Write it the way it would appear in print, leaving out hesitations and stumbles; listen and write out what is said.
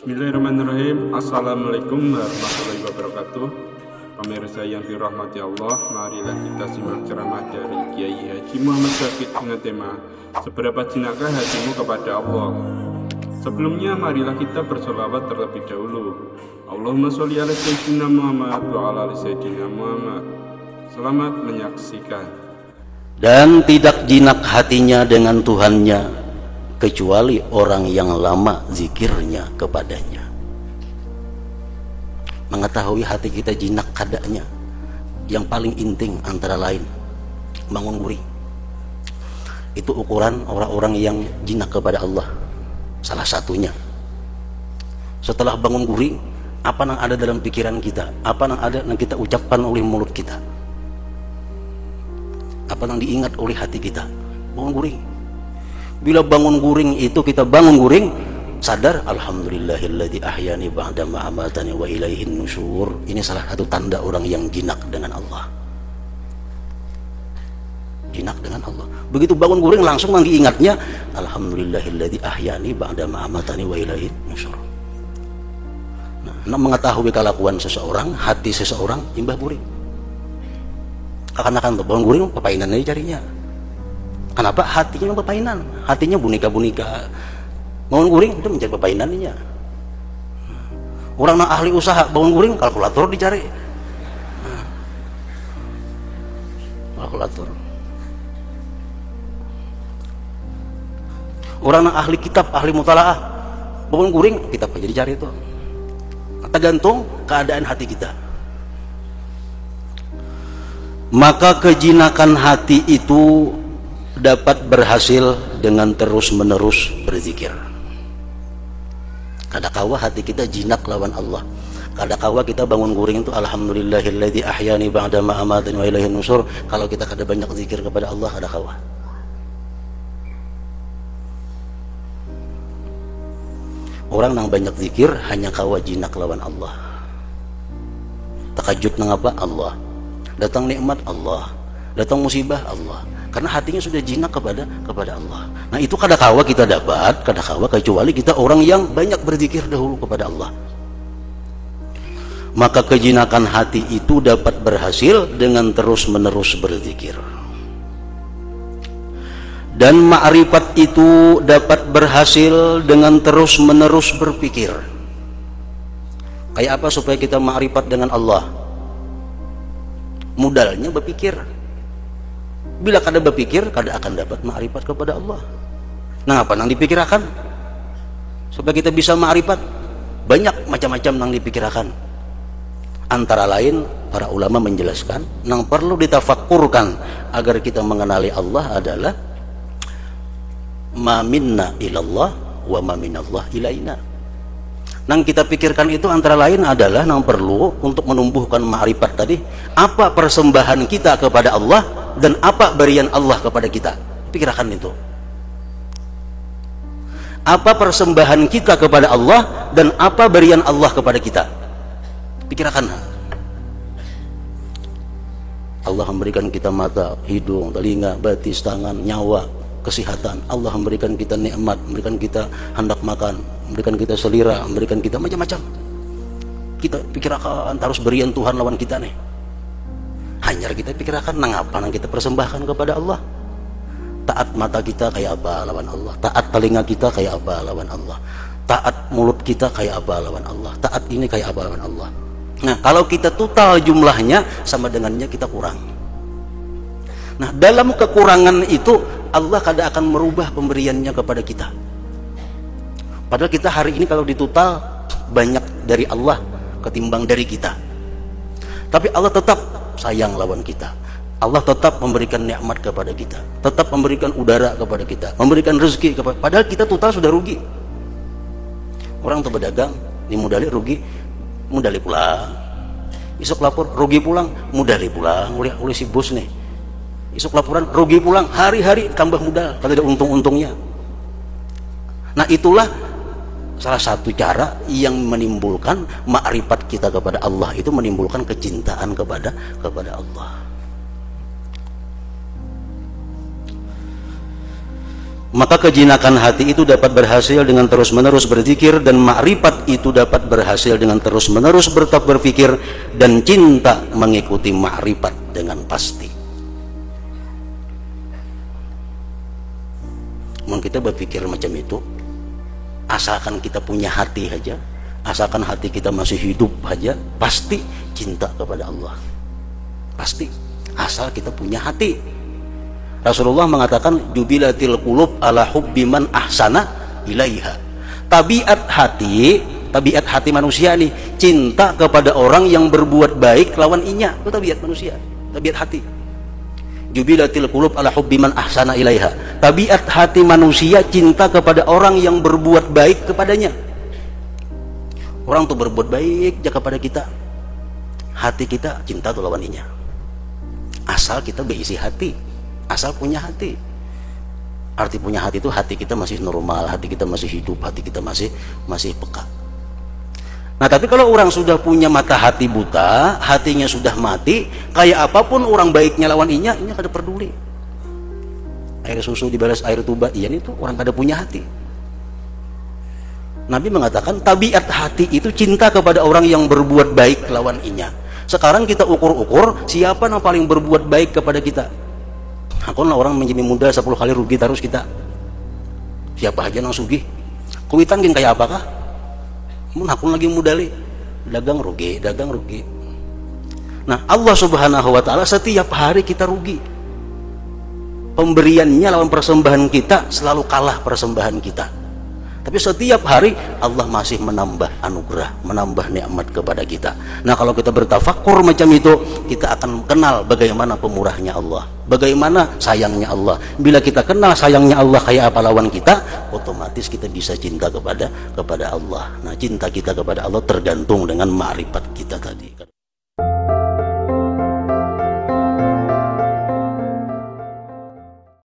Bismillahirrahmanirrahim. Assalamualaikum warahmatullahi wabarakatuh. Pemirsa yang dirahmati Allah, marilah kita simak ceramah dari Kiai Haji Muhammad Syakid dengan tema Seberapa Jinakkah Hatimu Kepada Allah. Sebelumnya marilah kita bersolawat terlebih dahulu. Allahumma sholli ala sayyidina Muhammad wa ala ali sayyidina Muhammad. Selamat menyaksikan. Dan tidak jinak hatinya dengan Tuhannya kecuali orang yang lama zikirnya kepadanya. Mengetahui hati kita jinak kadanya, yang paling inting antara lain bangun guring. Itu ukuran orang-orang yang jinak kepada Allah. Salah satunya, setelah bangun guring, apa yang ada dalam pikiran kita, apa yang ada yang kita ucapkan oleh mulut kita, apa yang diingat oleh hati kita. Bangun guring. Bila bangun guring itu kita bangun guring sadar, alhamdulillahilladzi ahyani ba'da ma amatani wa ilaihin nusyur. Ini salah satu tanda orang yang jinak dengan Allah. Jinak dengan Allah. Begitu bangun guring langsung mengingatnya, alhamdulillahilladzi ahyani ba'da ma amatani wa ilaihin nusyur. Nah, mengetahui kelakuan seseorang, hati seseorang, imbah guring. Akan-akan bangun guring pepainan aja carinya. Kenapa? Hatinya pepainan, hatinya bunika-bunika. Bangun guring itu mencari pepainannya. Orang yang ahli usaha bangun guring kalkulator dicari. Kalkulator. Orang yang ahli kitab, ahli mutalaah bangun guring kitab aja dicari itu. Tergantung keadaan hati kita. Maka kejinakan hati itu dapat berhasil dengan terus-menerus berzikir. Kadakawa hati kita jinak lawan Allah. Kadakawa kita bangun guring itu alhamdulillahilladzi ahyani ba'da ma amatani wa ilaihin nusyur. Kalau kita kada banyak zikir kepada Allah, kadakawa. Orang yang banyak zikir hanya kawa jinak lawan Allah. Takajud nang apa? Allah. Datang nikmat Allah. Datang musibah Allah. Karena hatinya sudah jinak kepada Allah. Nah itu kadakawa kita dapat, kadakawa kecuali kita orang yang banyak berzikir dahulu kepada Allah. Maka kejinakan hati itu dapat berhasil dengan terus-menerus berzikir. Dan ma'rifat itu dapat berhasil dengan terus-menerus berpikir. Kayak apa supaya kita ma'rifat dengan Allah? Modalnya berpikir. Bila kada berpikir, kada akan dapat ma'rifat kepada Allah. Nah, apa yang dipikirkan? Supaya kita bisa ma'rifat, banyak macam-macam yang dipikirkan. Antara lain, para ulama menjelaskan, yang perlu ditafakkurkan agar kita mengenali Allah adalah ma minna ilallah wa ma minallah ilaina. Yang kita pikirkan itu antara lain adalah yang perlu untuk menumbuhkan ma'rifat tadi, apa persembahan kita kepada Allah dan apa berian Allah kepada kita. Pikirkan itu. Apa persembahan kita kepada Allah dan apa berian Allah kepada kita. Pikirkan. Allah memberikan kita mata, hidung, telinga, batis, tangan, nyawa, kesehatan. Allah memberikan kita nikmat, memberikan kita hendak makan, memberikan kita selera, memberikan kita macam-macam. Kita pikirkan harus berian Tuhan lawan kita nih. Hanya kita pikirkan nang apa yang kita persembahkan kepada Allah. Taat mata kita kayak apa lawan Allah. Taat telinga kita kayak apa lawan Allah. Taat mulut kita kayak apa lawan Allah. Taat ini kayak apa lawan Allah. Nah, kalau kita total jumlahnya sama dengannya kita kurang. Nah, dalam kekurangan itu Allah kada akan merubah pemberiannya kepada kita. Padahal kita hari ini kalau ditotal banyak dari Allah ketimbang dari kita. Tapi Allah tetap sayang lawan kita. Allah tetap memberikan nikmat kepada kita, tetap memberikan udara kepada kita, memberikan rezeki kepada. Padahal kita total sudah rugi. Orang tuh berdagang, dimodali rugi, modali pulang. Isuk lapor rugi pulang, modali pulang. Oleh si bos nih. Isuk laporan rugi pulang, hari-hari tambah modal, kalau ada untung-untungnya. Nah itulah salah satu cara yang menimbulkan ma'rifat kita kepada Allah, itu menimbulkan kecintaan kepada Allah. Maka kejinakan hati itu dapat berhasil dengan terus-menerus berzikir, dan makrifat itu dapat berhasil dengan terus-menerus berpikir, dan cinta mengikuti makrifat dengan pasti. Mau kita berpikir macam itu, asalkan kita punya hati saja, asalkan hati kita masih hidup saja, pasti cinta kepada Allah. Pasti, asal kita punya hati. Rasulullah mengatakan, jubilatil qulub ala hubbi man ahsana ilaiha. Tabiat hati manusia nih, cinta kepada orang yang berbuat baik lawan inya. Itu tabiat manusia, tabiat hati. Jubilatil qulub ala hubbi man ahsana ilaiha. Tabiat hati manusia cinta kepada orang yang berbuat baik kepadanya. Orang tuh berbuat baik aja kepada kita, hati kita cinta tuh lawan inya. Asal kita berisi hati, asal punya hati. Arti punya hati itu hati kita masih normal, hati kita masih hidup, hati kita masih peka. Nah, tapi kalau orang sudah punya mata hati buta, hatinya sudah mati, kayak apapun orang baiknya lawan inya kada peduli. Air susu dibalas air tuba, iya itu orang kada punya hati. Nabi mengatakan tabiat hati itu cinta kepada orang yang berbuat baik lawan inya. Sekarang kita ukur-ukur siapa yang paling berbuat baik kepada kita. Akun lah orang menjadi muda 10 kali rugi terus kita. Siapa aja nang sugih. Kuitan gin kayak apakah? Mun akun lagi muda li, dagang rugi. Nah, Allah Subhanahu wa taala setiap hari kita rugi. Pemberiannya lawan persembahan kita selalu kalah persembahan kita. Tapi setiap hari Allah masih menambah anugerah, menambah nikmat kepada kita. Nah, kalau kita bertafakur macam itu, kita akan kenal bagaimana pemurahnya Allah, bagaimana sayangnya Allah. Bila kita kenal sayangnya Allah kayak apa lawan kita, otomatis kita bisa cinta kepada Allah. Nah, cinta kita kepada Allah tergantung dengan makrifat kita